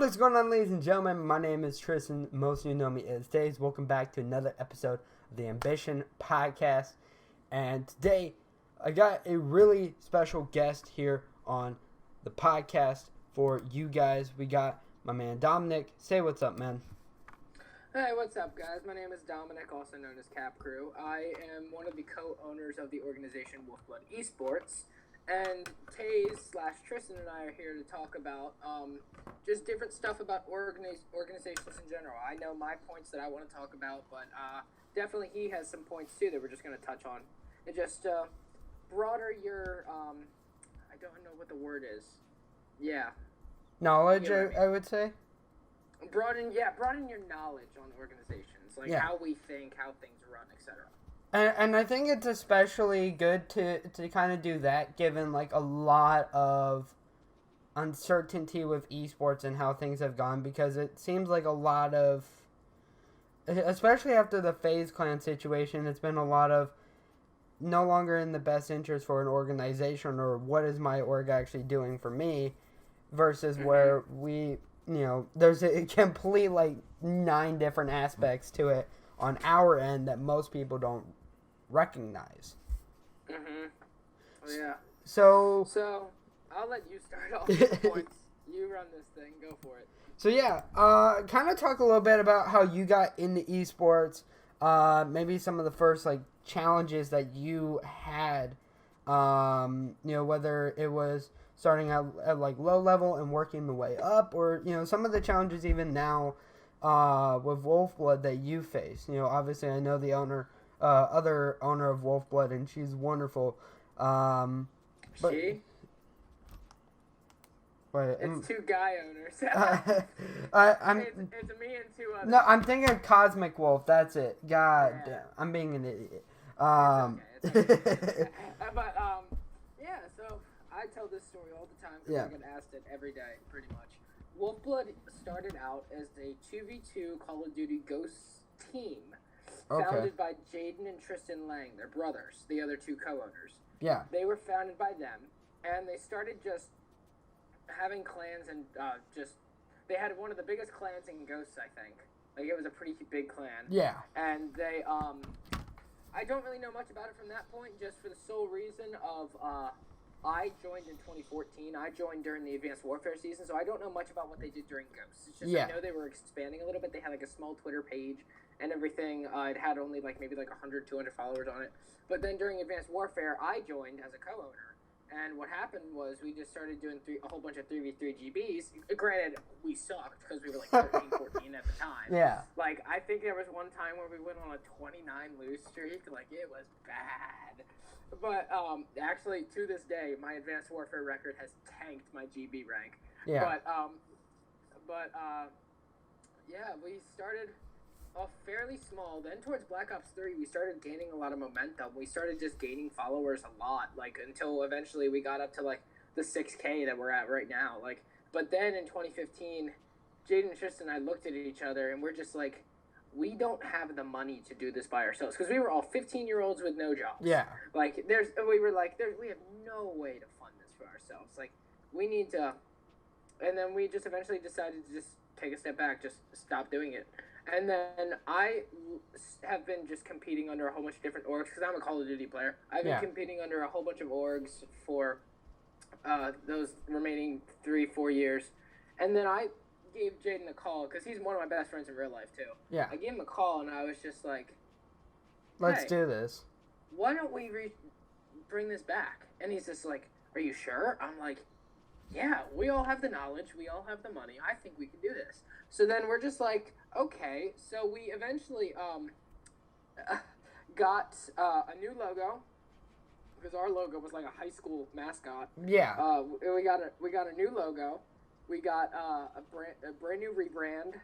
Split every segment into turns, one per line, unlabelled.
What is going on, ladies and gentlemen? My name is Tristan. Most of you know me as Days. Welcome back to another episode of the Ambition Podcast. And today, I got a really special guest here on the podcast for you guys. We got my man Dominick. Say what's up, man.
Hey, what's up, guys? My name is Dominick, also known as Cap Crew. I am one of the co-owners of the organization WolfBlood Esports. And Taze/Tristan and I are here to talk about just different stuff about organizations in general. I know my points that I want to talk about, but definitely he has some points too that we're just going to touch on. It just broader your, I don't know what the word is. Yeah.
Knowledge, I would say.
Broaden your knowledge on organizations, like how we think, how things run, etc.
And I think it's especially good to kind of do that, given like a lot of uncertainty with esports and how things have gone, because it seems like a lot of, especially after the FaZe Clan situation, it's been a lot of no longer in the best interest for an organization, or what is my org actually doing for me, versus where we, there's a complete like 9 different aspects to it on our end that most people don't recognize.
Yeah.
So
I'll let you start off with the points. You run this thing. Go for it.
So yeah, kind of talk a little bit about how you got into esports. Maybe some of the first like challenges that you had. Whether it was starting out at like low level and working the way up, or some of the challenges even now with WolfBlood that you face. Obviously I know the other owner of WolfBlood, and she's wonderful. But
she?
Wait,
it's 2 guy owners. It's me and 2 others.
No, I'm thinking Cosmic Wolf. That's it. God damn, I'm being an idiot.
It's okay. But so I tell this story all the time because I get asked it every day, pretty much. WolfBlood started out as a 2v2 Call of Duty Ghosts team, founded by Jaden and Tristan Lang, their brothers, the other 2 co-owners.
Yeah.
They were founded by them, and they started just having clans, and they had one of the biggest clans in Ghosts, I think. Like, it was a pretty big clan.
Yeah.
And they, I don't really know much about it from that point, just for the sole reason of, I joined in 2014. I joined during the Advanced Warfare season, so I don't know much about what they did during Ghosts. It's just I know they were expanding a little bit. They had like a small Twitter page and everything. It had only maybe 100, 200 followers on it. But then during Advanced Warfare, I joined as a co-owner. And what happened was we just started doing a whole bunch of 3v3 GBs. Granted, we sucked because we were 13, 14 at the time.
Yeah.
I think there was one time where we went on a 29 lose streak. It was bad. But actually, to this day, my Advanced Warfare record has tanked my GB rank.
Yeah.
We started off fairly small. Then towards Black Ops 3, we started gaining a lot of momentum. We started just gaining followers a lot, until eventually we got up to the 6K that we're at right now. But then in 2015, Jaden and Tristan and I looked at each other, and we're just we don't have the money to do this by ourselves, because we were all 15-year-olds with no jobs.
Yeah.
We have no way to fund this for ourselves. We need to, and then we just eventually decided to just take a step back, just stop doing it. And then I have been just competing under a whole bunch of different orgs, because I'm a Call of Duty player. I've been competing under a whole bunch of orgs for those remaining 3-4 years. And then I gave Jaden a call, because he's one of my best friends in real life, too.
Yeah.
I gave him a call, and I was just like,
let's do this.
Why don't we bring this back? And he's just like, are you sure? I'm like, yeah, we all have the knowledge. We all have the money. I think we can do this. So then we're just like, okay. So we eventually got a new logo, because our logo was like a high school mascot.
Yeah.
We got a new logo. We got a brand new rebrand.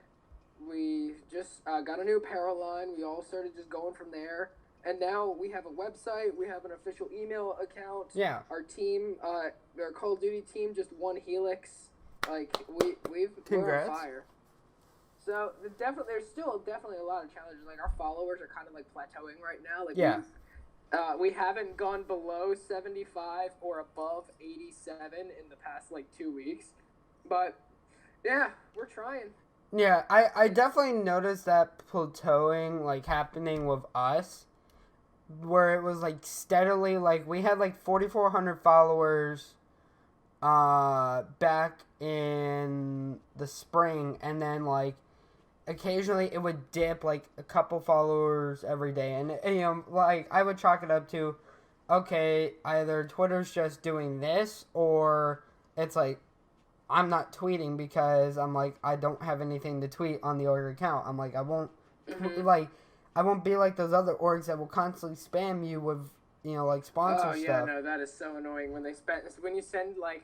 We just got a new apparel line. We all started just going from there. And now we have a website. We have an official email account.
Yeah.
Our team, our Call of Duty team, just won Helix. We're on fire. So there's still definitely a lot of challenges. Our followers are kind of plateauing right now. We haven't gone below 75 or above 87 in the past 2 weeks. But Yeah, we're trying.
Yeah, I definitely noticed that plateauing like happening with us, where it was like steadily like we had like 4,400 followers back in the spring, and then like occasionally it would dip like a couple followers every day, and you know, like I would chalk it up to, okay, either Twitter's just doing this, or it's like I'm not tweeting because I'm like I don't have anything to tweet on the org account. I'm like
Mm-hmm.
like I won't be like those other orgs that will constantly spam you with, you know, like sponsor
Oh yeah,
stuff.
no, that is so annoying when you send like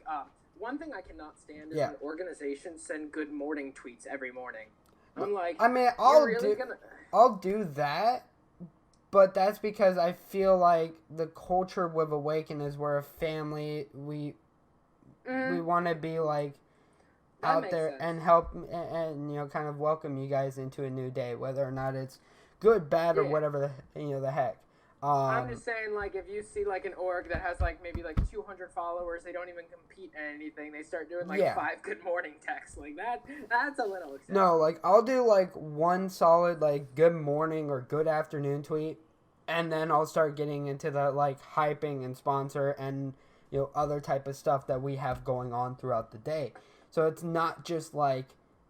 one thing I cannot stand is
Yeah.
when organizations send good morning tweets every morning. I'm like,
I mean,
you're really gonna.
I'll do that, but that's because I feel like the culture with Awaken is we're a family. We want to be like
That
out
makes
there
sense.
and help and you know kind of welcome you guys into a new day, whether or not it's good, bad, or
Yeah.
whatever the heck.
I'm just saying, like, if you see like an org that has like maybe like 200 followers, they don't even compete in anything. They start doing like
Yeah.
5 good morning texts like that. That's a little excessive.
No, like I'll do like one solid like good morning or good afternoon tweet, and then I'll start getting into the like hyping and sponsor and you know other type of stuff that we have going on throughout the day. So it's not just like,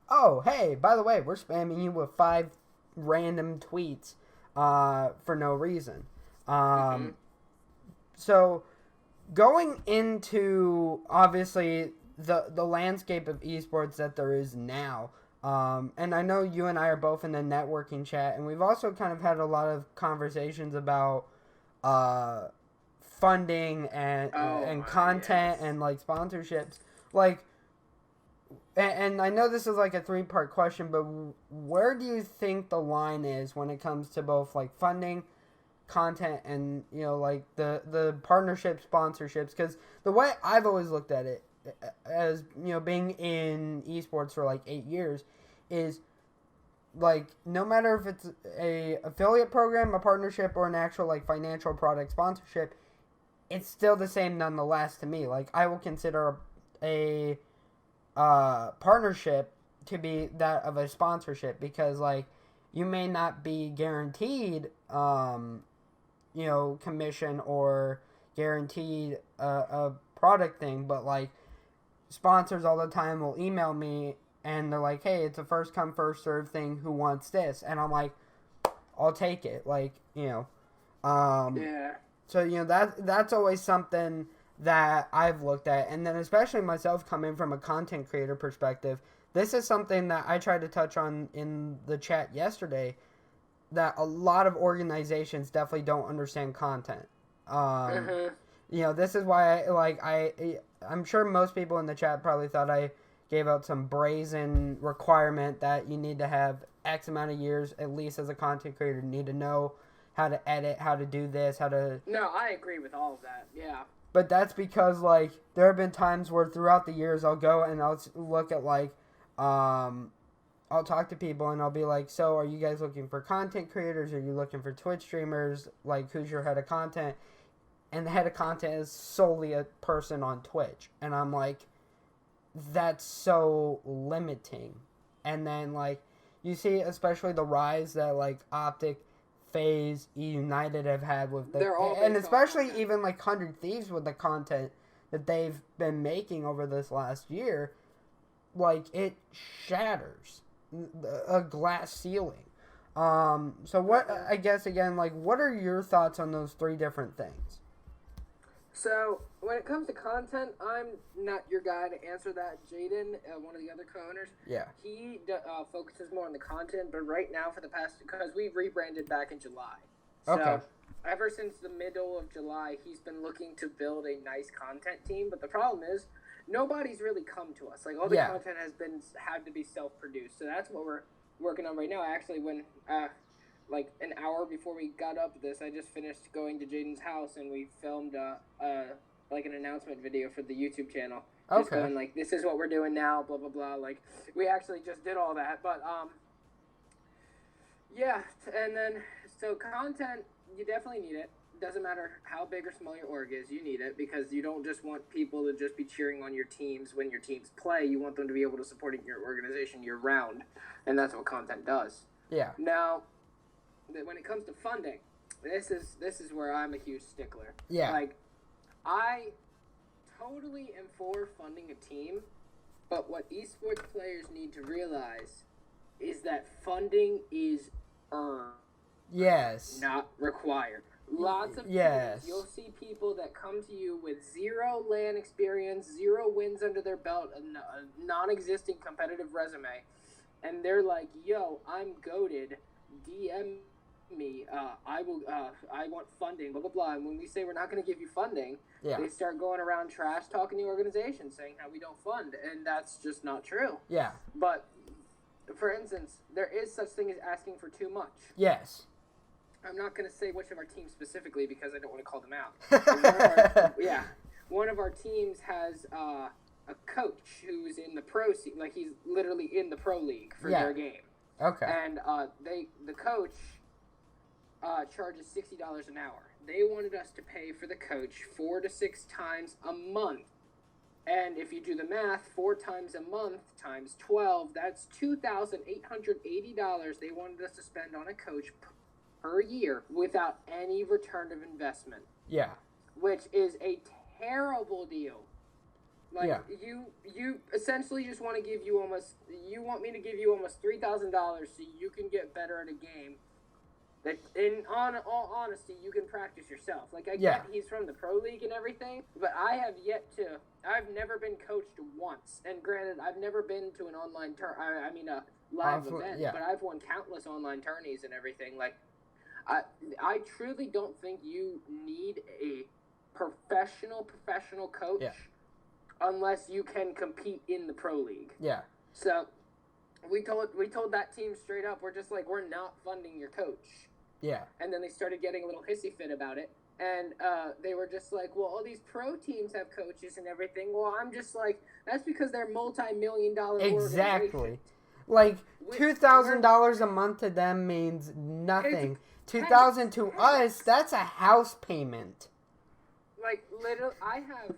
oh hey, by the way, we're spamming you with 5 random tweets for no reason.
Mm-hmm.
So going into obviously the landscape of esports that there is now, and I know you and I are both in the networking chat, and we've also kind of had a lot of conversations about uh, funding
Oh
and
my
content
yes.
and like sponsorships, like. And I know this is like a 3-part question, but where do you think the line is when it comes to both like funding, content, and you know like the partnership sponsorships? Because the way I've always looked at it, as you know, being in esports for like 8 years, is like no matter if it's a affiliate program, a partnership, or an actual like financial product sponsorship, it's still the same nonetheless to me. Like I will consider a partnership to be that of a sponsorship, because like you may not be guaranteed you know commission or guaranteed a product thing, but like sponsors all the time will email me and they're like, hey, it's a first come first serve thing, who wants this? And I'm like, I'll take it, like, you know.
Yeah.
So you know that's always something that I've looked at, and then especially myself coming from a content creator perspective, this is something that I tried to touch on in the chat yesterday. That a lot of organizations definitely don't understand content. Um,
Mm-hmm.
you know, this is why I'm sure most people in the chat probably thought I gave out some brazen requirement that you need to have X amount of years at least as a content creator. You need to know how to edit, how to do this, how to.
No, I agree with all of that. Yeah.
But that's because like there have been times where throughout the years I'll go and I'll look at like I'll talk to people and I'll be like, so are you guys looking for content creators? Are you looking for Twitch streamers? Like, who's your head of content? And the head of content is solely a person on Twitch. And I'm like, that's so limiting. And then, like, you see, especially the rise that, like, Optic, FaZe, E United have had with the.
They're all
And
based off
especially
content.
even, like, 100 Thieves with the content that they've been making over this last year. Like, it shatters a glass ceiling. So what I guess again, like, what are your thoughts on those 3 different things?
So when it comes to content, I'm not your guy to answer that. Jaden, one of the other co-owners,
Yeah.
he focuses more on the content. But right now, for the past, because we rebranded back in July,
Okay.
so ever since the middle of July, he's been looking to build a nice content team. But the problem is, nobody's really come to us. Like all the
Yeah.
content had to be self-produced. So that's what we're working on right now. Actually, when like an hour before we got up this, I just finished going to Jaden's house and we filmed like an announcement video for the YouTube channel. Just
Okay.
going like, this is what we're doing now, blah blah blah. Like we actually just did all that, but yeah. And then so content, you definitely need it. doesn't matter how big or small your org is, you need it because you don't just want people to just be cheering on your teams when your teams play. You want them to be able to support your organization year round, and that's what content does.
Yeah.
Now, when it comes to funding, this is where I'm a huge stickler.
Yeah.
Like, I totally am for funding a team, but what esports players need to realize is that funding is earned.
Yes.
Not required. Lots of
yes.
teams, you'll see people that come to you with 0 LAN experience, 0 wins under their belt, a non-existing competitive resume, and they're like, "Yo, I'm goated. DM me. I want funding. Blah blah blah." And when we say we're not going to give you funding, they start going around trash talking the organization, saying how we don't fund, and that's just not true.
Yeah.
But for instance, there is such thing as asking for too much.
Yes.
I'm not going to say which of our teams specifically because I don't want to call them out. One of our teams has a coach who's in the pro like he's literally in the pro league for their game.
Okay.
And the coach charges $60 an hour. They wanted us to pay for the coach 4 to 6 times a month. And if you do the math, 4 times a month times 12, that's $2,880 they wanted us to spend on a coach per year without any return of investment.
Yeah.
Which is a terrible deal. Like, you essentially just want me to give you almost $3,000 so you can get better at a game that, in all honesty, you can practice yourself. Like, I get he's from the pro league and everything, but I've never been coached once. And granted, I've never been to an online a live event, but I've won countless online tourneys and everything. Like, I truly don't think you need a professional coach unless you can compete in the pro league. Yeah. So we told that team straight up, we're just like, we're not funding your coach. Yeah. And then they started getting a little hissy fit about it. And they were just like, well, all these pro teams have coaches and everything. Well, I'm just like, that's because they're multi-million-dollar
Exactly. Like, $2,000 a month to them means nothing. $2,000 to us, that's a house payment.
Like, literally, I have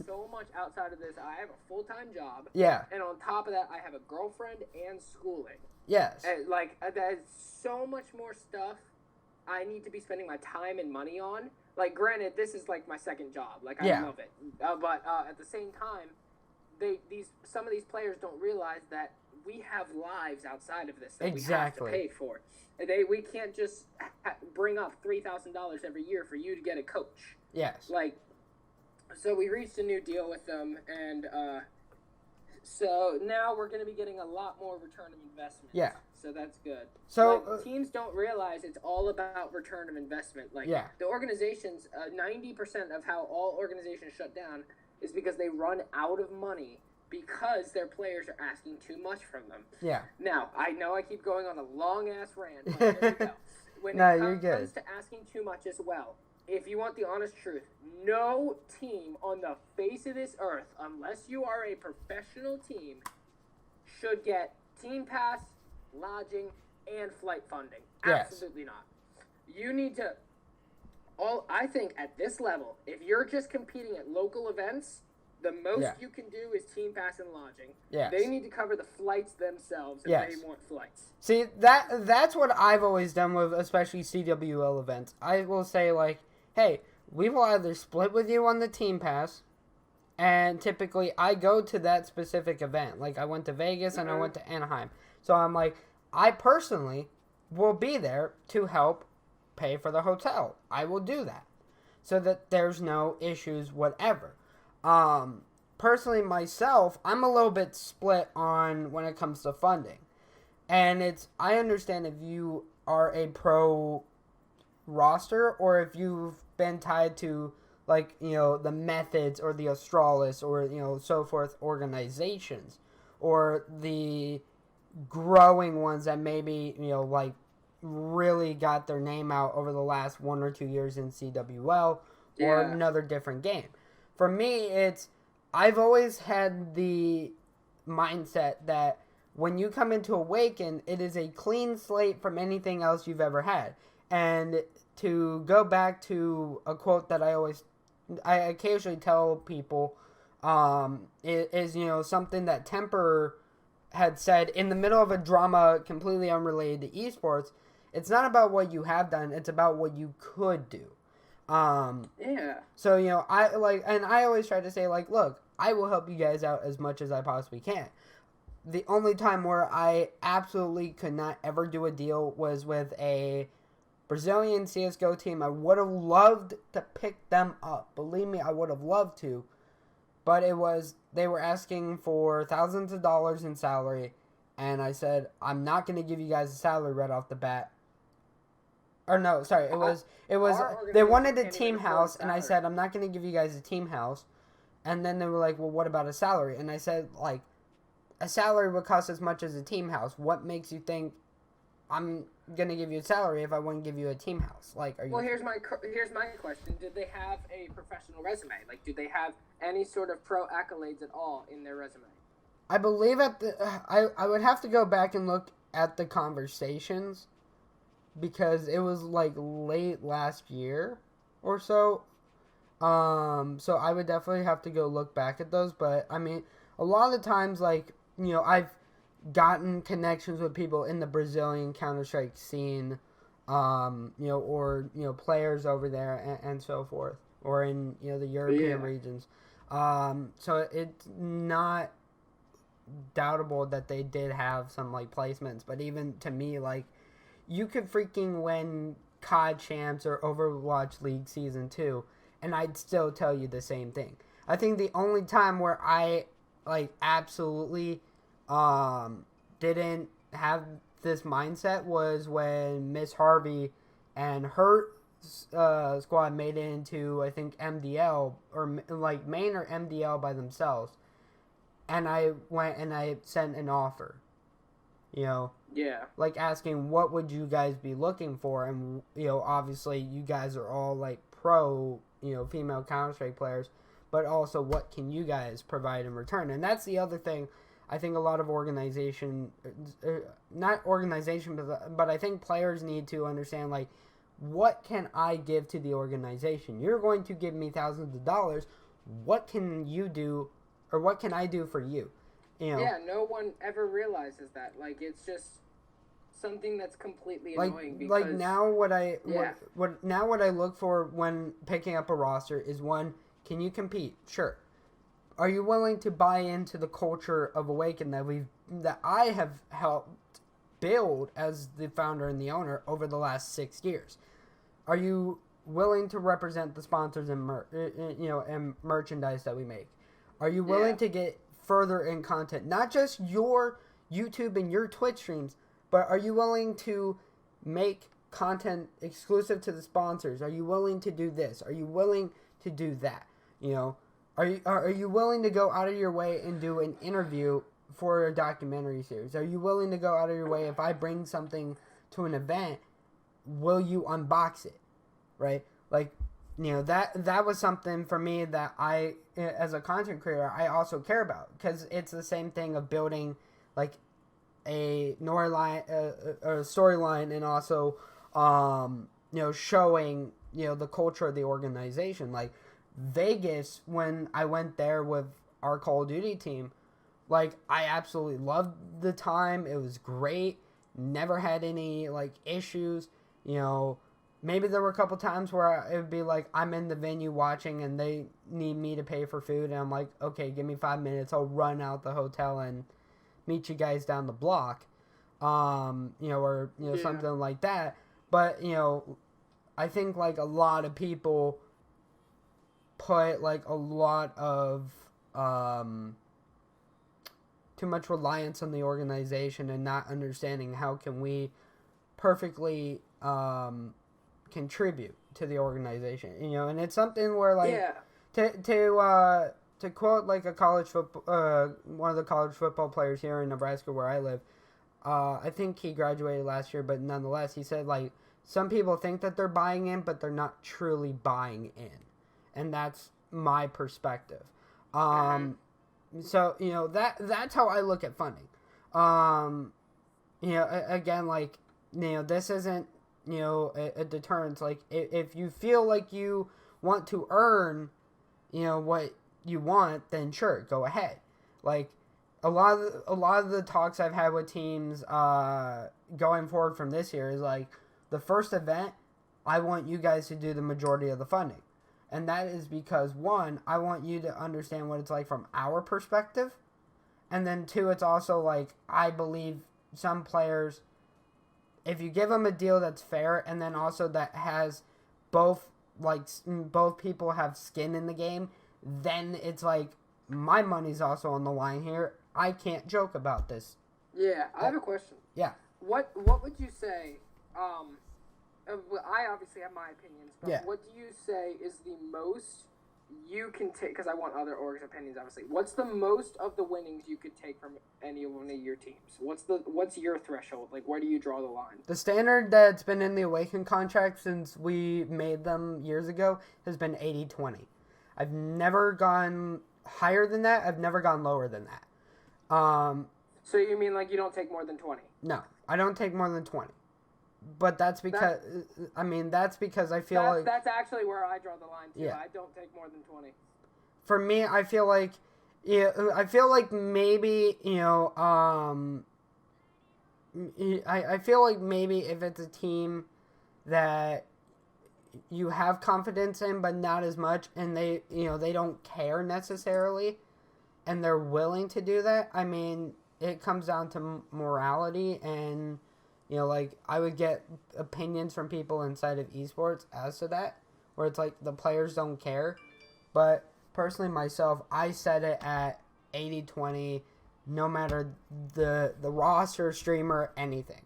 so much outside of this. I have a full-time job.
Yeah.
And on top of that, I have a girlfriend and schooling.
Yes.
And, there's so much more stuff I need to be spending my time and money on. Like, granted, this is, like, my second job. Like, I love it. But at the same time, some of these players don't realize that we have lives outside of this that we have to pay for. We can't just bring up $3,000 every year for you to get a coach. Yes. Like, so we reached a new deal with them, and so now we're going to be getting a lot more return of investment. Yeah. So that's good. So teams don't realize it's all about return of investment. Like, the organizations, 90% of how all organizations shut down is because they run out of money because their players are asking too much from them. Yeah. Now, I know I keep going on a long-ass rant, but here we go. When it comes to asking too much as well, if you want the honest truth, no team on the face of this earth, unless you are a professional team, should get team pass, lodging, and flight funding. Yes. Absolutely not. You need to... I think at this level, if you're just competing at local events... The most you can do is team pass and lodging. Yes. They need to cover the flights themselves if they want flights.
See, that's what I've always done with especially CWL events. I will say, like, hey, we will either split with you on the team pass, and typically I go to that specific event. Like, I went to Vegas and I went to Anaheim. So I'm like, I personally will be there to help pay for the hotel. I will do that so that there's no issues, whatever. Personally myself, I'm a little bit split on when it comes to funding. And I understand if you are a pro roster or if you've been tied to, like, you know, the Methods or the Astralis or, you know, so forth organizations or the growing ones that maybe, you know, like really got their name out over the last 1 or 2 years in CWL or another different game. For me, I've always had the mindset that when you come into Awaken, it is a clean slate from anything else you've ever had. And to go back to a quote that I occasionally tell people, is something that Temper had said in the middle of a drama completely unrelated to esports. It's not about what you have done; it's about what you could do.
Yeah.
So I always try to say look, I will help you guys out as much as I possibly can. The only time where I absolutely could not ever do a deal was with a Brazilian CSGO team. I would have loved to pick them up. Believe me, I would have loved to. But they were asking for thousands of dollars in salary. And I said, I'm not going to give you guys a salary right off the bat. Or no, sorry, they wanted a team house. And I said, I'm not going to give you guys a team house. And then they were like, well, what about a salary? And I said, a salary would cost as much as a team house. What makes you think I'm gonna give you a salary if I wouldn't give you a team house? Are you?
Well, here's my question: did they have a professional resume? Do they have any sort of pro accolades at all in their resume?
I believe I would have to go back and look at the conversations because it was late last year or so. So I would definitely have to go look back at those. But I mean, a lot of the times, I've gotten connections with people in the Brazilian Counter-Strike scene, or players over there and so forth, or in the European regions. So it's not doubtable that they did have some placements, but even to me, you could freaking win COD Champs or Overwatch League Season 2, and I'd still tell you the same thing. I think the only time where I absolutely didn't have this mindset was when Miss Harvey and her squad made it into, I think, MDL or main or MDL by themselves, and I went and I sent an offer,
yeah,
asking what would you guys be looking for, and obviously you guys are all pro female Counter-Strike players, but also what can you guys provide in return? And that's the other thing. I think a lot of not organization, but I think players need to understand, what can I give to the organization? You're going to give me thousands of dollars. What can you do, or what can I do for you?
Yeah, no one ever realizes that. It's just something that's completely annoying. Because
now what I look for when picking up a roster is, one, can you compete? Sure. Are you willing to buy into the culture of Awaken that I have helped build as the founder and the owner over the last 6 years? Are you willing to represent the sponsors and and merchandise that we make? Are you willing to get further in content, not just your YouTube and your Twitch streams, but are you willing to make content exclusive to the sponsors? Are you willing to do this? Are you willing to do that? Are you willing to go out of your way and do an interview for a documentary series? Are you willing to go out of your way, if I bring something to an event, will you unbox it? Right? That was something for me that I, as a content creator, I also care about, because it's the same thing of building a storyline, and also showing the culture of the organization. Vegas, when I went there with our Call of Duty team, I absolutely loved the time. It was great. Never had any issues. Maybe there were a couple times where it would be I'm in the venue watching and they need me to pay for food, and I'm like, okay, give me 5 minutes. I'll run out the hotel and meet you guys down the block, or something like that. But I think a lot of people put a lot of too much reliance on the organization, and not understanding how can we perfectly contribute to the organization, and it's something where to quote a college football one of the college football players here in Nebraska where I live, I think he graduated last year, but nonetheless he said some people think that they're buying in, but they're not truly buying in. And that's my perspective. So, that's how I look at funding. Again, this isn't a deterrence. Like if you feel like you want to earn, what you want, then sure, go ahead. Like a lot of the talks I've had with teams going forward from this year is like the first event, I want you guys to do the majority of the funding. And that is because, one, I want you to understand what it's like from our perspective. And then, two, it's also like, I believe some players, if you give them a deal that's fair and then also that has both people have skin in the game, then it's like, my money's also on the line here. I can't joke about this.
Yeah, I have a question.
Yeah.
What would you say, I obviously have my opinions, but what do you say is the most you can take, because I want other orgs' opinions, obviously. What's the most of the winnings you could take from any one of your teams? What's your threshold? Like, where do you draw the line?
The standard that's been in the Awaken contract since we made them years ago has been 80-20. I've never gone higher than that. I've never gone lower than that.
So you mean like you don't take more than 20?
No, I don't take more than 20. But that's because I feel like
that's actually where I draw the line too.
Yeah.
I don't take more than 20.
For me, I feel like maybe I feel like maybe if it's a team that you have confidence in but not as much, and they don't care necessarily, and they're willing to do that. I mean, it comes down to morality, and I would get opinions from people inside of esports as to that, where it's like the players don't care. But personally, myself, I set it at 80-20, no matter the roster, streamer, anything.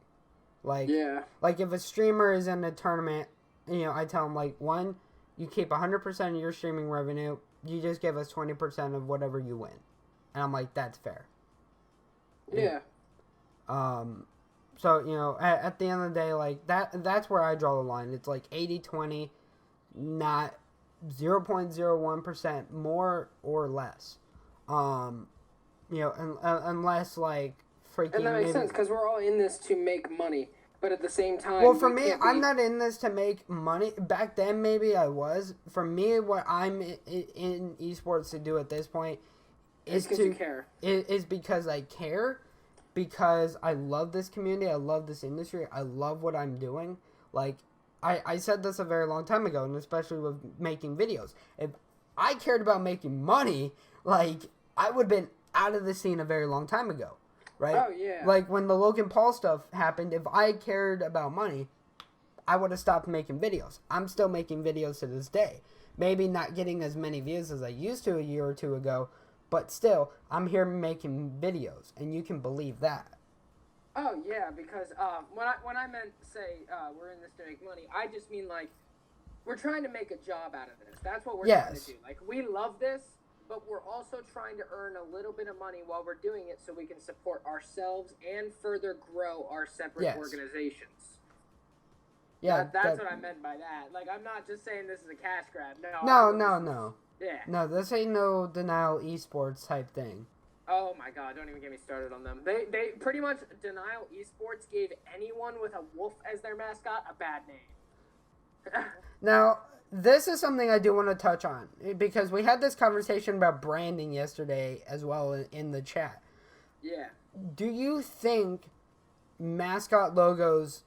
Like if a streamer is in a tournament, I tell them, like, one, you keep 100% of your streaming revenue. You just give us 20% of whatever you win. And I'm like, that's fair.
Yeah.
So, at the end of the day, like, that's where I draw the line. It's like 80-20, not 0.01% more or less. Unless, like, freaking...
And that makes sense, because we're all in this to make money. But at the same time...
Well, for me, I'm not in this to make money. Back then, maybe I was. For me, what I'm in esports to do at this point is
because you care.
Is because I care. Because I love this community, I love this industry, I love what I'm doing. Like, I said this a very long time ago, and especially with making videos. If I cared about making money, like, I would have been out of the scene a very long time ago, right?
Oh, yeah.
Like, when the Logan Paul stuff happened, if I cared about money, I would have stopped making videos. I'm still making videos to this day. Maybe not getting as many views as I used to a year or two ago, but still, I'm here making videos, and you can believe that.
Oh, yeah, because when I meant, say, we're in this to make money, I just mean, like, we're trying to make a job out of this. That's what we're trying to do. Like, we love this, but we're also trying to earn a little bit of money while we're doing it so we can support ourselves and further grow our separate organizations.
Yeah,
that's what I meant by that. Like, I'm not just saying this is a cash grab.
No.
Yeah.
No, this ain't no Denial Esports type thing.
Oh my god, don't even get me started on them. They pretty much, Denial Esports gave anyone with a wolf as their mascot a bad name.
Now, this is something I do want to touch on, because we had this conversation about branding yesterday as well in the chat.
Yeah.
Do you think mascot logos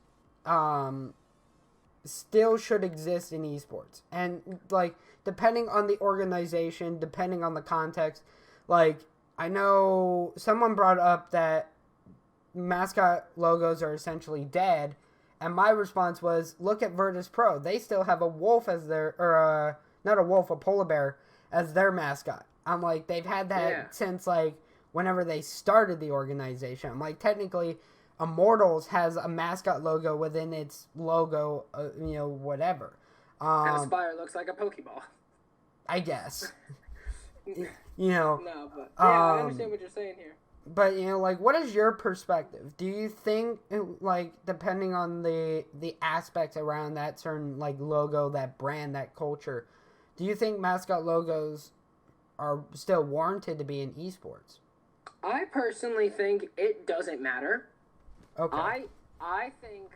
still should exist in esports? And, like, depending on the organization, depending on the context, like, I know someone brought up that mascot logos are essentially dead, and my response was, look at Virtus Pro. They still have a wolf as their, or not a wolf, a polar bear as their mascot. I'm like, they've had that since, like, whenever they started the organization. I'm like, technically, Immortals has a mascot logo within its logo, whatever.
And Aspire looks like a Pokeball.
I guess.
No, but I understand what you're saying here.
But, like, what is your perspective? Do you think, like, depending on the aspects around that certain, like, logo, that brand, that culture, do you think mascot logos are still warranted to be in esports?
I personally think it doesn't matter.
Okay.
I think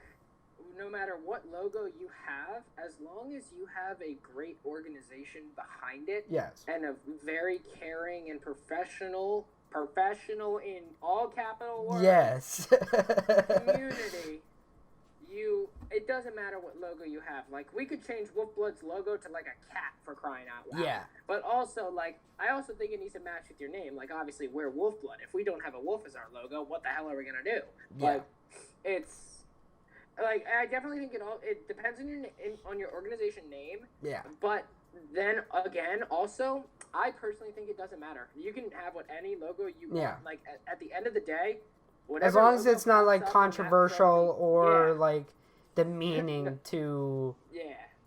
no matter what logo you have, as long as you have a great organization behind it,
yes,
and a very caring and professional in all capital words,
yes,
community, it doesn't matter what logo you have. Like, we could change WolfBlood's logo to like a cat, for crying out loud.
yeah,
But also, like, I also think it needs to match with your name. Like, obviously, we're WolfBlood. If we don't have a wolf as our logo, what the hell are we gonna do?
yeah.
Like, it's like, I definitely think it depends on your organization name.
Yeah.
But then again, also, I personally think it doesn't matter. You can have any logo you want. Like, at the end of the day, whatever.
As long as it's not like controversial or
yeah.
like demeaning to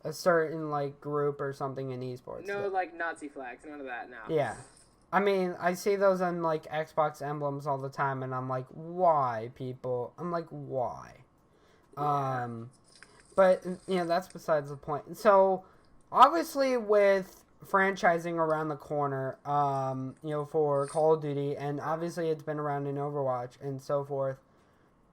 a certain like group or something in esports.
No, like Nazi flags, none of that. No.
Yeah. I mean, I see those on like Xbox emblems all the time, and I'm like, why, people? I'm like, why?
Yeah.
But that's besides the point. So, obviously, with franchising around the corner, for Call of Duty, and obviously it's been around in Overwatch and so forth.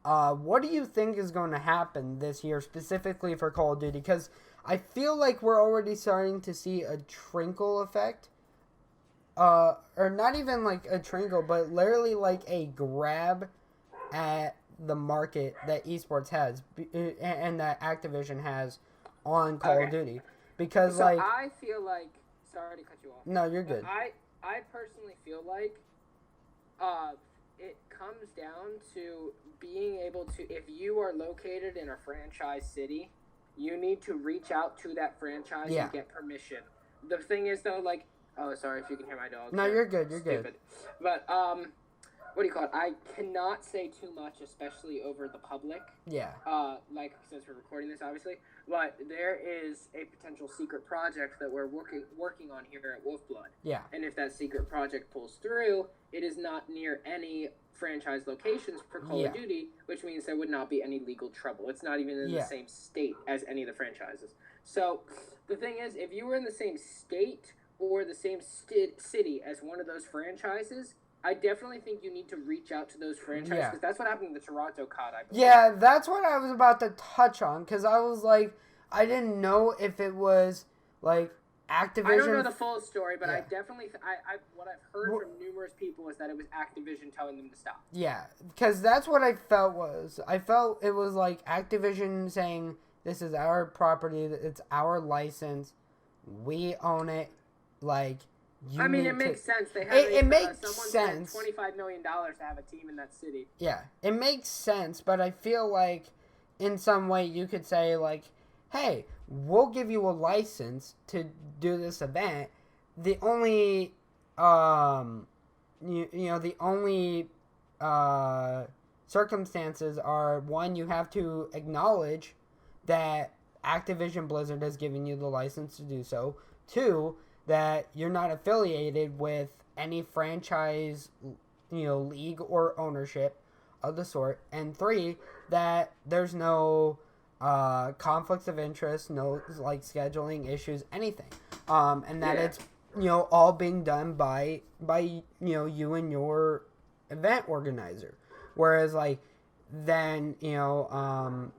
What do you think is going to happen this year, specifically for Call of Duty? Because I feel like we're already starting to see a trickle effect. Or not even like a trickle, but literally like a grab at the market that esports has and that Activision has on Call of Duty. Because
so I feel like, sorry to cut you off.
No, you're good.
I personally feel like it comes down to being able to, if you are located in a franchise city, you need to reach out to that franchise and get permission. The thing is, though, like, oh, sorry if you can hear my dog.
No, you're good. You're
stupid.
Good.
But what do you call it? I cannot say too much, especially over the public.
Yeah.
Like, since we're recording this, obviously. But there is a potential secret project that we're working on here at WolfBlood.
Yeah.
And if that secret project pulls through, it is not near any franchise locations for Call of Duty, which means there would not be any legal trouble. It's not even in the same state as any of the franchises. So the thing is, if you were in the same state or the same city as one of those franchises, I definitely think you need to reach out to those franchises, because that's what happened in the Toronto COD, I believe.
Yeah, that's what I was about to touch on, because I was like, I didn't know if it was, like, Activision.
I don't know the full story, but I definitely, what I've heard from numerous people is that it was Activision telling them to stop. Yeah,
because that's what I felt was. I felt it was like Activision saying, this is our property, it's our license, we own it, like...
I mean, it makes sense. They have
it makes
sense. $25 million to have a team in that city.
Yeah, it makes sense, but I feel like in some way you could say, like, hey, we'll give you a license to do this event. The only, the only circumstances are, one, you have to acknowledge that Activision Blizzard has given you the license to do so. Two, that you're not affiliated with any franchise, league or ownership of the sort. And three, that there's no conflicts of interest, no, like, scheduling issues, anything. And that it's, all being done by you and your event organizer. Whereas, like, then,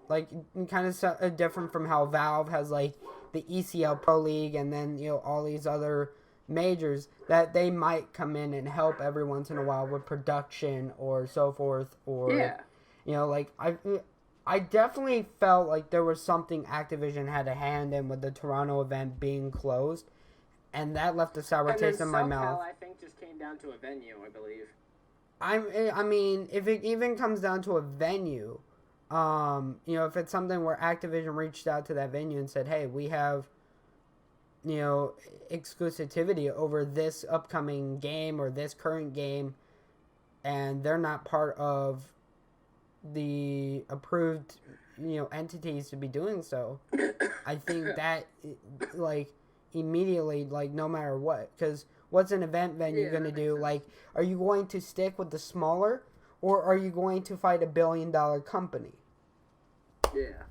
like, kind of different from how Valve has, like, the ECL Pro League and then, all these other majors that they might come in and help every once in a while with production or so forth. Or, like, I definitely felt like there was something Activision had a hand in with the Toronto event being closed, and that left a sour taste in my mouth.
I think just came down to a venue, I believe.
I mean, if it even comes down to a venue, if it's something where Activision reached out to that venue and said, hey, we have, exclusivity over this upcoming game or this current game, and they're not part of the approved, entities to be doing so, I think that, like, immediately, like, no matter what, because what's an event venue going to do? Like, are you going to stick with the smaller, or are you going to fight a $1 billion company?
Yeah.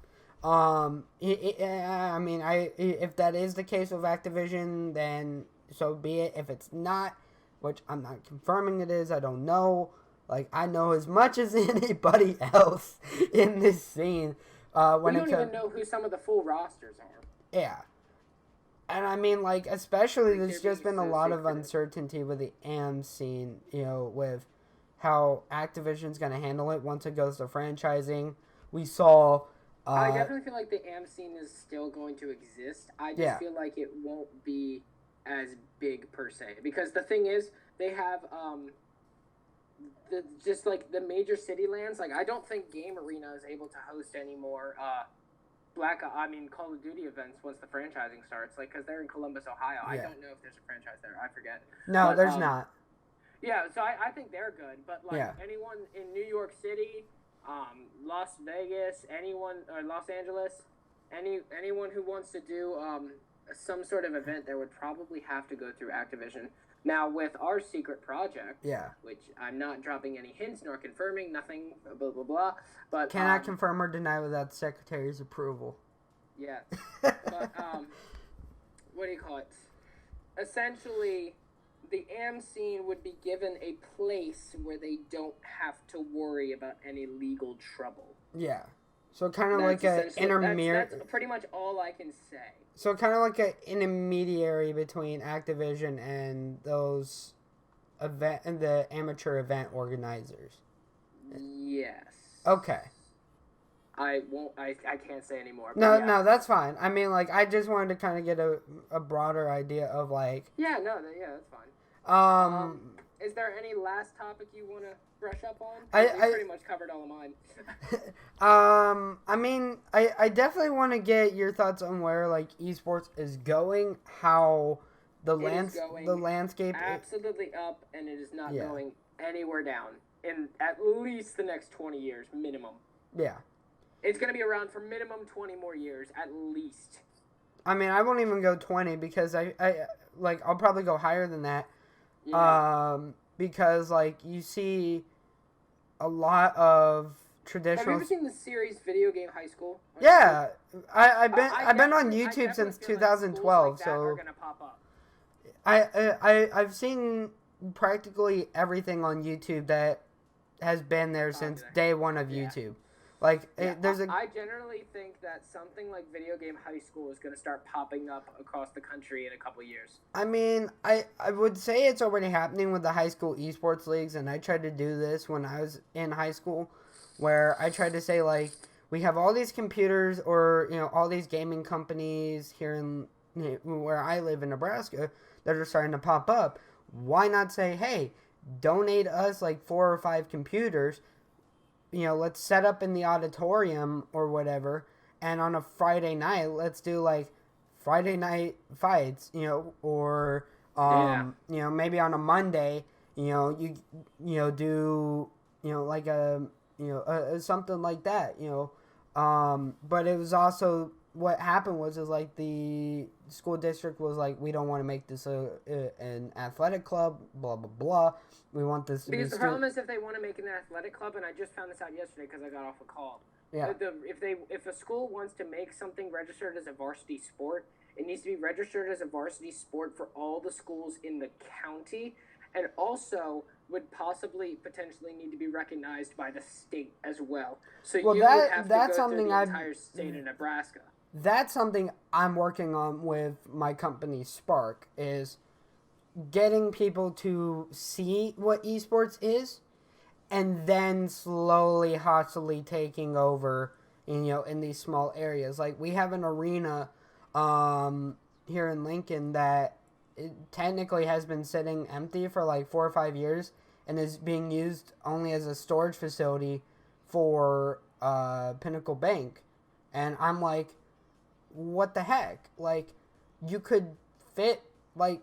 I mean, if that is the case with Activision, then so be it. If it's not, which I'm not confirming it is, I don't know. Like, I know as much as anybody else in this scene. When
We
it
don't even know who some of the full rosters are.
yeah. And I mean, like, especially
Like,
there's
they're
just
being
been a
so
lot of
secretive.
uncertainty with the AM scene, with how Activision's going to handle it once it goes to franchising. We saw,
I definitely feel like the AM scene is still going to exist. I just
yeah,
feel like it won't be as big per se, because the thing is, they have just like the major city lands. Like, I don't think Game Arena is able to host any more Call of Duty events once the franchising starts. Like, because they're in Columbus, Ohio.
yeah.
I don't know if there's a franchise there. I forget.
No,
But,
there's not.
Yeah, so I think they're good. But like
Yeah.
anyone in New York City, Las Vegas, anyone or Los Angeles, anyone who wants to do some sort of event, there would probably have to go through Activision. Now with our secret project,
Yeah.
which I'm not dropping any hints nor confirming, nothing, blah blah blah. But
Cannot confirm or deny without the Secretary's approval.
yeah, but what do you call it? Essentially, the AM scene would be given a place where they don't have to worry about any legal trouble.
Yeah. So kind of like an intermediary.
That's pretty much all I can say.
So kind of like an intermediary between Activision and those the amateur event organizers.
Yes.
Okay.
I won't. I can't say anymore.
No,
yeah.
no, that's fine. I mean, like, I just wanted to kind of get a broader idea of like.
Yeah. No. Yeah. That's fine. Is there any last topic you want to brush up on? I pretty much covered all of mine.
I mean, I definitely want to get your thoughts on where like esports is going, how the landscape
absolutely up, and it is not going anywhere down in at least the next 20 years minimum.
Yeah.
It's going to be around for minimum 20 more years at least.
I mean, I won't even go 20 because I'll probably go higher than that.
Yeah.
Because like you see a lot of traditional.
Have you ever seen the series Video Game High School?
Yeah, I've been on YouTube since 2012,
like
so
are gonna pop up.
I've seen practically everything on YouTube that has been there since day one of YouTube. Like,
I generally think that something like Video Game High School is going to start popping up across the country in a couple years.
I mean, I would say it's already happening with the high school esports leagues, and I tried to do this when I was in high school, where I tried to say, like, we have all these computers or, all these gaming companies here in where I live in Nebraska that are starting to pop up. Why not say, hey, donate us, like, 4 or 5 computers, let's set up in the auditorium or whatever, and on a Friday night, let's do like Friday night fights, or maybe on a Monday, you do like a something like that, but it was also what happened was like the school district was like, we don't want to make this an athletic club, blah blah blah. We want this to
because the problem is if they want to make an athletic club, and I just found this out yesterday because I got off a call.
Yeah.
If a school wants to make something registered as a varsity sport, it needs to be registered as a varsity sport for all the schools in the county, and also would potentially need to be recognized by the state as well. So you would have to go through the entire state of Nebraska.
That's something I'm working on with my company Spark, is getting people to see what esports is and then slowly hostily taking over in these small areas. Like, we have an arena here in Lincoln that it technically has been sitting empty for like 4 or 5 years and is being used only as a storage facility for Pinnacle Bank. And I'm like, what the heck? Like, you could fit like,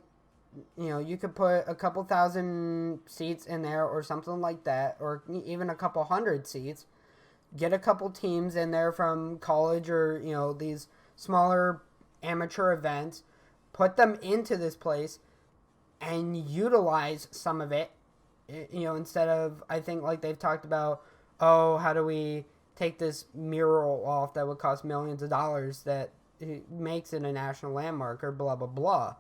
you could put a couple thousand seats in there or something like that, or even a couple hundred seats. Get a couple teams in there from college or, these smaller amateur events. Put them into this place and utilize some of it, instead of, I think, like they've talked about, oh, how do we take this mural off that would cost millions of dollars that makes it a national landmark or blah, blah, blah.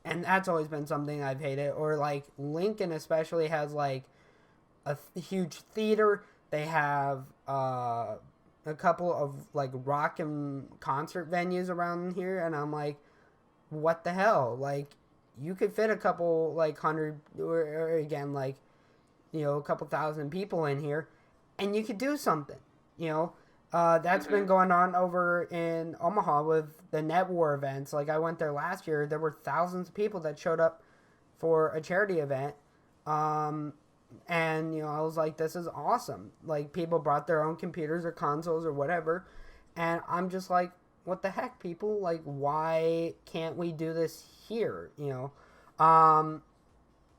And that's always been something I've hated. Or, like, Lincoln especially has, like, a huge theater. They have a couple of like rock and concert venues around here, and I'm like, what the hell? Like, you could fit a couple like hundred or again like, a couple thousand people in here, and you could do something. That's been going on over in Omaha with the Net War events. Like, I went there last year. There were thousands of people that showed up for a charity event. And, I was like, this is awesome. Like, people brought their own computers or consoles or whatever. And I'm just like, what the heck, people? Like, why can't we do this here? The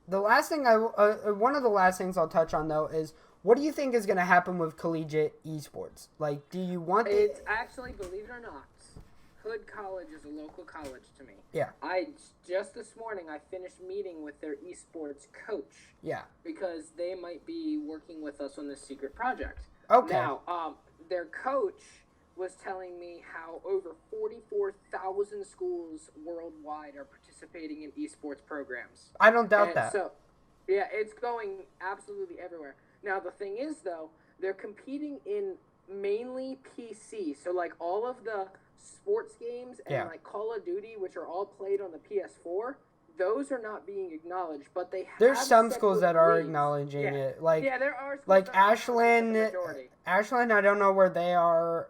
last thing one of the last things I'll touch on, though, is what do you think is going to happen with collegiate esports? Like, do you want
It's actually, believe it or not, Hood College is a local college to me.
Yeah.
Just this morning, I finished meeting with their esports coach.
Yeah.
Because they might be working with us on this secret project.
Okay.
Now, their coach was telling me how over 44,000 schools worldwide are participating in esports programs.
I don't doubt that.
So, yeah, it's going absolutely everywhere. Now, the thing is, though, they're competing in mainly PC. So, like, all of the sports games and, like, Call of Duty, which are all played on the PS4, those are not being acknowledged, but they have
There's some schools that are
leagues.
acknowledging it. Like,
there are schools
like
that are
Ashland,
the majority.
I don't know where they are,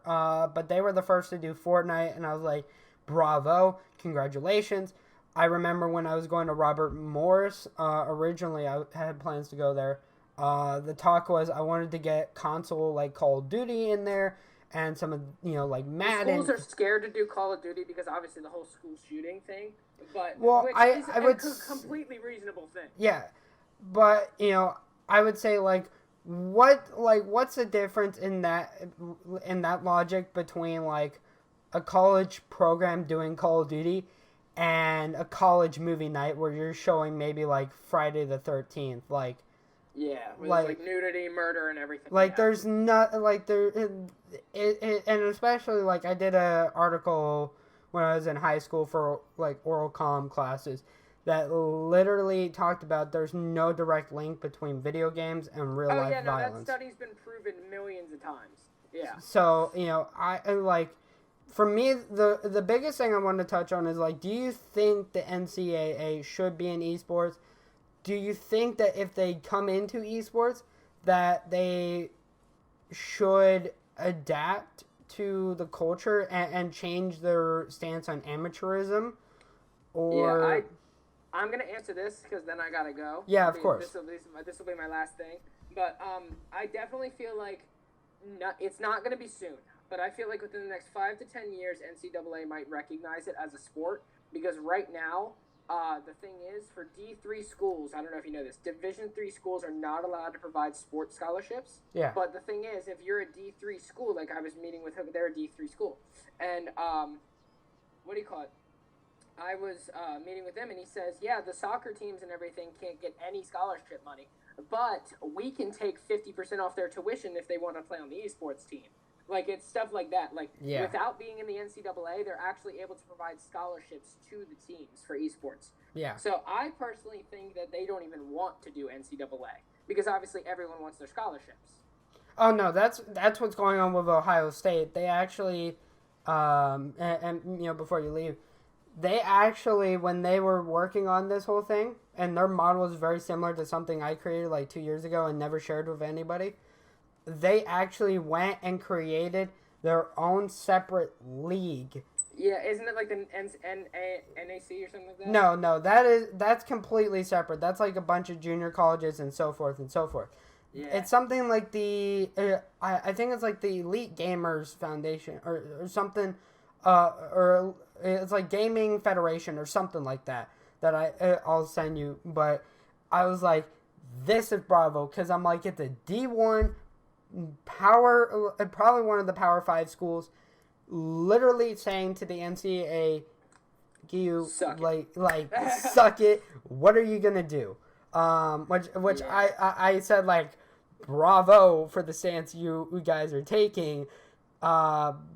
but they were the first to do Fortnite, and I was like, bravo, congratulations. I remember when I was going to Robert Morris, originally I had plans to go there. The talk was I wanted to get console like Call of Duty in there and some of, like Madden.
Schools are scared to do Call of Duty because obviously the whole school shooting thing. But
I would
a completely reasonable thing.
Yeah, but I would say what's the difference in that logic between like a college program doing Call of Duty and a college movie night where you're showing maybe like Friday the 13th, like.
Yeah, like nudity, murder, and everything.
Like, there's not, like, and especially, like, I did an article when I was in high school for, like, oral comm classes that literally talked about there's no direct link between video games and real-life violence.
That study's been proven millions of times. Yeah.
So, for me, the biggest thing I wanted to touch on is, like, do you think the NCAA should be in esports? Do you think that if they come into esports, that they should adapt to the culture and change their stance on amateurism? Or
yeah, I'm gonna answer this because then I gotta go.
Yeah, of course.
This will be my last thing. But I definitely feel like it's not gonna be soon. But I feel like within the next 5 to 10 years, NCAA might recognize it as a sport because right now. The thing is, for D3 schools, I don't know if you know this, Division III schools are not allowed to provide sports scholarships.
Yeah.
But the thing is, if you're a D3 school, like I was meeting with they're a D3 school, and what do you call it? I was meeting with them, and he says, yeah, the soccer teams and everything can't get any scholarship money, but we can take 50% off their tuition if they want to play on the esports team. Like, it's stuff like that. Like, without being in the NCAA, they're actually able to provide scholarships to the teams for esports.
Yeah.
So I personally think that they don't even want to do NCAA because obviously everyone wants their scholarships.
Oh, no, that's what's going on with Ohio State. They actually, before you leave, they actually, when they were working on this whole thing, and their model is very similar to something I created like 2 years ago and never shared with anybody, they actually went and created their own separate league.
Yeah, isn't it like the NAC or something like that?
No, that's completely separate. That's like a bunch of junior colleges and so forth and so forth. Yeah. It's something like the, I think it's like the Elite Gamers Foundation or something, or it's like Gaming Federation or something like that I'll send you. But I was like, this is bravo, because I'm like, it's a D1 power, probably one of the Power 5 schools, literally saying to the NCAA, suck it. What are you gonna do? Which I said, like, bravo for the stance you guys are taking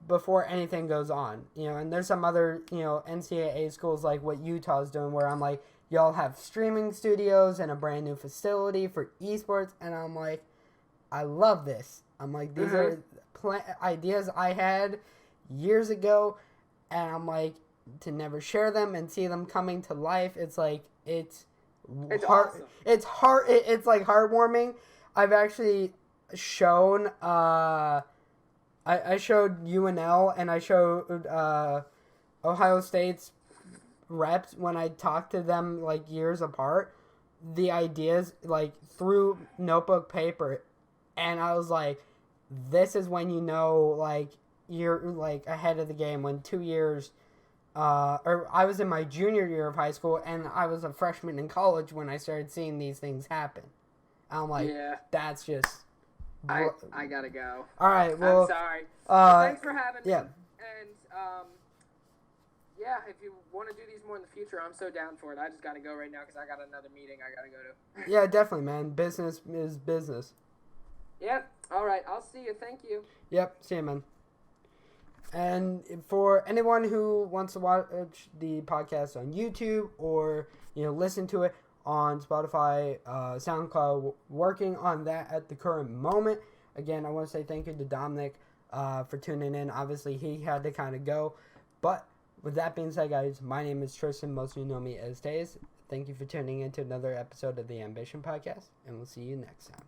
before anything goes on, and there's some other NCAA schools like what Utah's doing, where I'm like, y'all have streaming studios and a brand new facility for esports, and I'm like, I love this. I'm like, ideas I had years ago, and I'm like, to never share them and see them coming to life. It's like it's
awesome.
It's like heartwarming. I've actually shown I showed UNL and I showed Ohio State's reps when I talked to them like years apart, the ideas like through notebook paper, and I was like, this is when you know like you're like ahead of the game. When 2 years or I was in my junior year of high school and I was a freshman in college when I started seeing these things happen. I'm like, that's just
I gotta go.
All right, well,
I'm sorry. Thanks for having me.
Yeah.
And if you want to do these more in the future, I'm so down for it. I just gotta go right now because I got another meeting I gotta go to.
Yeah, definitely, man. Business is business.
Yep. All right. I'll see you. Thank you.
Yep. See you, man. And for anyone who wants to watch the podcast on YouTube or listen to it on Spotify, SoundCloud, working on that at the current moment. Again, I want to say thank you to Dominick for tuning in. Obviously, he had to kind of go. But with that being said, guys, my name is Tristan. Most of you know me as Taze. Thank you for tuning in to another episode of the Ambition Podcast, and we'll see you next time.